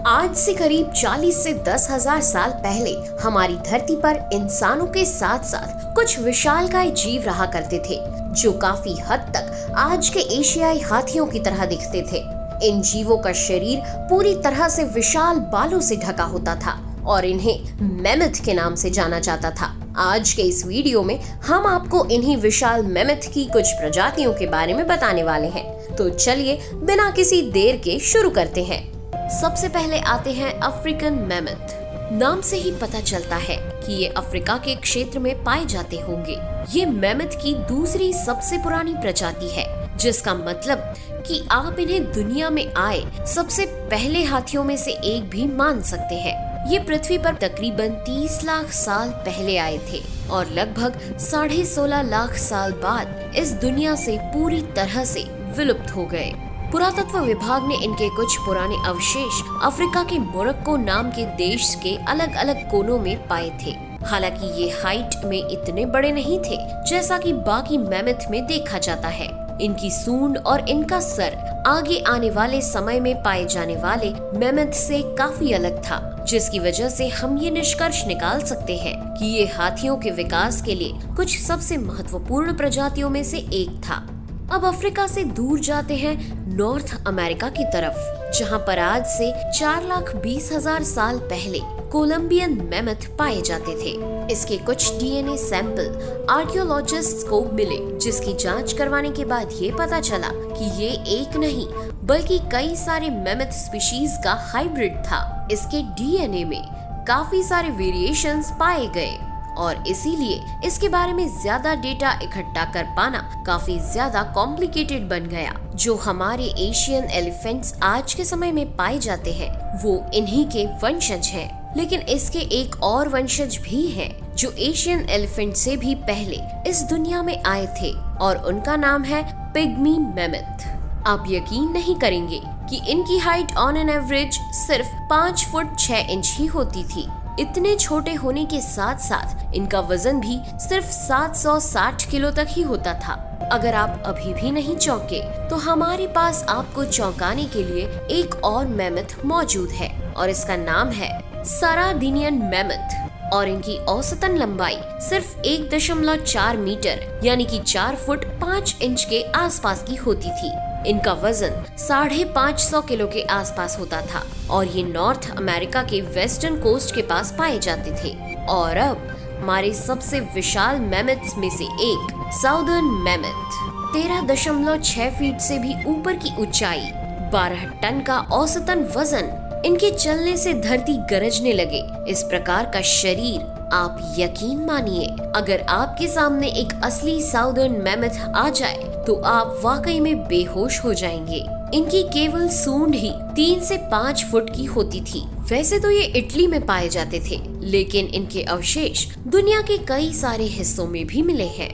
आज से करीब 40 से 10,000 साल पहले हमारी धरती पर इंसानों के साथ साथ कुछ विशालकाय जीव रहा करते थे, जो काफी हद तक आज के एशियाई हाथियों की तरह दिखते थे। इन जीवों का शरीर पूरी तरह से विशाल बालों से ढका होता था और इन्हें मैमथ के नाम से जाना जाता था। आज के इस वीडियो में हम आपको इन्हीं विशाल मैमथ की कुछ प्रजातियों के बारे में बताने वाले हैं। तो चलिए बिना किसी देर के शुरू करते हैं। सबसे पहले आते हैं अफ्रीकन मैमथ। नाम से ही पता चलता है कि ये अफ्रीका के क्षेत्र में पाए जाते होंगे। ये मैमथ की दूसरी सबसे पुरानी प्रजाति है, जिसका मतलब कि आप इन्हें दुनिया में आए सबसे पहले हाथियों में से एक भी मान सकते हैं। ये पृथ्वी पर तकरीबन 30 लाख साल पहले आए थे और लगभग 16.5 लाख साल बाद इस दुनिया से पूरी तरह से विलुप्त हो गए। पुरातत्व विभाग ने इनके कुछ पुराने अवशेष अफ्रीका के मोरक्को नाम के देश के अलग अलग कोनों में पाए थे। हालांकि ये हाइट में इतने बड़े नहीं थे जैसा कि बाकी मैमथ में देखा जाता है। इनकी सूंड और इनका सर आगे आने वाले समय में पाए जाने वाले मैमथ से काफी अलग था, जिसकी वजह से हम ये निष्कर्ष निकाल सकते हैं कि ये हाथियों के विकास के लिए कुछ सबसे महत्वपूर्ण प्रजातियों में से एक था। अब अफ्रीका से दूर जाते हैं नॉर्थ अमेरिका की तरफ, जहां पर आज से 4,20,000 साल पहले कोलंबियन मैमथ पाए जाते थे। इसके कुछ डीएनए सैंपल आर्कियोलॉजिस्ट्स को मिले, जिसकी जांच करवाने के बाद ये पता चला कि ये एक नहीं बल्कि कई सारे मैमथ स्पीशीज का हाइब्रिड था। इसके डीएनए में काफी सारे वेरिएशंस पाए गए और इसीलिए इसके बारे में ज्यादा डेटा इकट्ठा कर पाना काफी ज्यादा कॉम्प्लिकेटेड बन गया। जो हमारे एशियन एलिफेंट्स आज के समय में पाए जाते हैं वो इन्हीं के वंशज हैं। लेकिन इसके एक और वंशज भी हैं जो एशियन एलिफेंट से भी पहले इस दुनिया में आए थे और उनका नाम है पिग्मी मैमथ। आप यकीन नहीं करेंगे कि इनकी हाइट ऑन एन एवरेज सिर्फ 5 फुट 6 इंच ही होती थी। इतने छोटे होने के साथ साथ इनका वजन भी सिर्फ 760 किलो तक ही होता था। अगर आप अभी भी नहीं चौंके तो हमारे पास आपको चौंकाने के लिए एक और मैमथ मौजूद है और इसका नाम है सारादीनियन मैमथ और इनकी औसतन लंबाई सिर्फ 1.4 मीटर यानी कि 4 फुट 5 इंच के आसपास की होती थी। इनका वजन 550 किलो के आसपास होता था और ये नॉर्थ अमेरिका के वेस्टर्न कोस्ट के पास पाए जाते थे। और अब हमारे सबसे विशाल मैमथ्स में से एक साउदर्न मैमथ, 13.6 फीट से भी ऊपर की ऊंचाई, 12 टन का औसतन वजन। इनके चलने से धरती गरजने लगे इस प्रकार का शरीर। आप यकीन मानिए, अगर आपके सामने एक असली साउदर्न मैमथ आ जाए तो आप वाकई में बेहोश हो जाएंगे। इनकी केवल सूंड ही 3 से 5 फुट की होती थी। वैसे तो ये इटली में पाए जाते थे, लेकिन इनके अवशेष दुनिया के कई सारे हिस्सों में भी मिले हैं।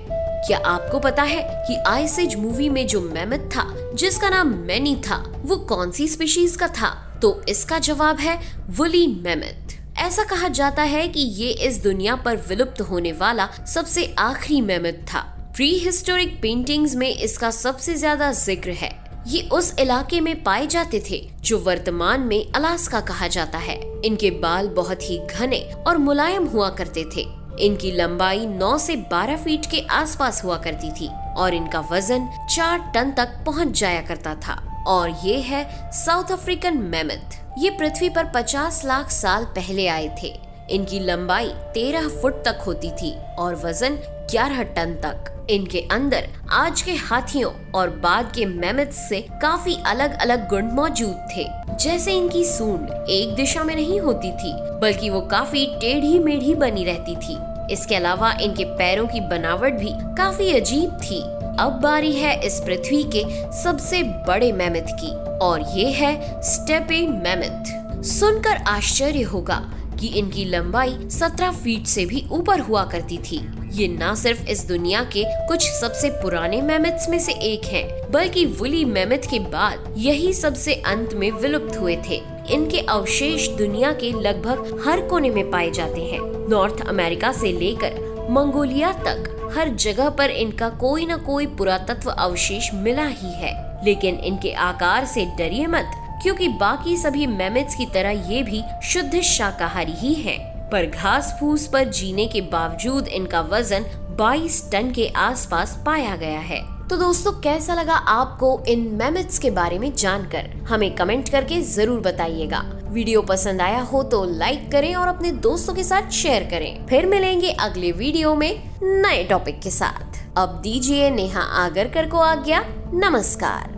क्या आपको पता है कि आइस एज मूवी में जो मैमथ था जिसका नाम मैनी था, वो कौन सी स्पीशीज का था? तो इसका जवाब है वुली मैमथ। ऐसा कहा जाता है कि ये इस दुनिया पर विलुप्त होने वाला सबसे आखिरी मैमथ था। प्री हिस्टोरिक पेंटिंग्स में इसका सबसे ज्यादा जिक्र है। ये उस इलाके में पाए जाते थे जो वर्तमान में अलास्का कहा जाता है। इनके बाल बहुत ही घने और मुलायम हुआ करते थे। इनकी लंबाई 9 से 12 फीट के आसपास हुआ करती थी और इनका वजन 4 टन तक पहुंच जाया करता था। और ये है साउथ अफ्रीकन मैमथ। ये पृथ्वी पर 50 लाख साल पहले आए थे। इनकी लंबाई 13 फुट तक होती थी और वजन 11 टन तक। इनके अंदर आज के हाथियों और बाद के मैमथ से काफी अलग अलग गुण मौजूद थे। जैसे इनकी सूंड एक दिशा में नहीं होती थी, बल्कि वो काफी टेढ़ी मेढ़ी बनी रहती थी। इसके अलावा इनके पैरों की बनावट भी काफी अजीब थी। अब बारी है इस पृथ्वी के सबसे बड़े मैमथ की और ये है स्टेपे मैमथ। सुनकर आश्चर्य होगा कि इनकी लंबाई 17 फीट से भी ऊपर हुआ करती थी। ये न सिर्फ इस दुनिया के कुछ सबसे पुराने मैमथ्स में से एक हैं, बल्कि वुली मैमथ के बाद यही सबसे अंत में विलुप्त हुए थे। इनके अवशेष दुनिया के लगभग हर कोने में पाए जाते हैं। नॉर्थ अमेरिका से लेकर मंगोलिया तक हर जगह पर इनका कोई न कोई पुरातत्व अवशेष मिला ही है। लेकिन इनके आकार से डरिए मत, क्योंकि बाकी सभी मैमथ्स की तरह ये भी शुद्ध शाकाहारी ही हैं। पर घास फूस पर जीने के बावजूद इनका वजन 22 टन के आसपास पाया गया है। तो दोस्तों, कैसा लगा आपको इन मैमथ्स के बारे में जानकर? हमें कमेंट करके जरूर बताइएगा। वीडियो पसंद आया हो तो लाइक करें और अपने दोस्तों के साथ शेयर करें। फिर मिलेंगे अगले वीडियो में नए टॉपिक के साथ। अब दीजिए नेहा आगरकर को आज्ञा। नमस्कार।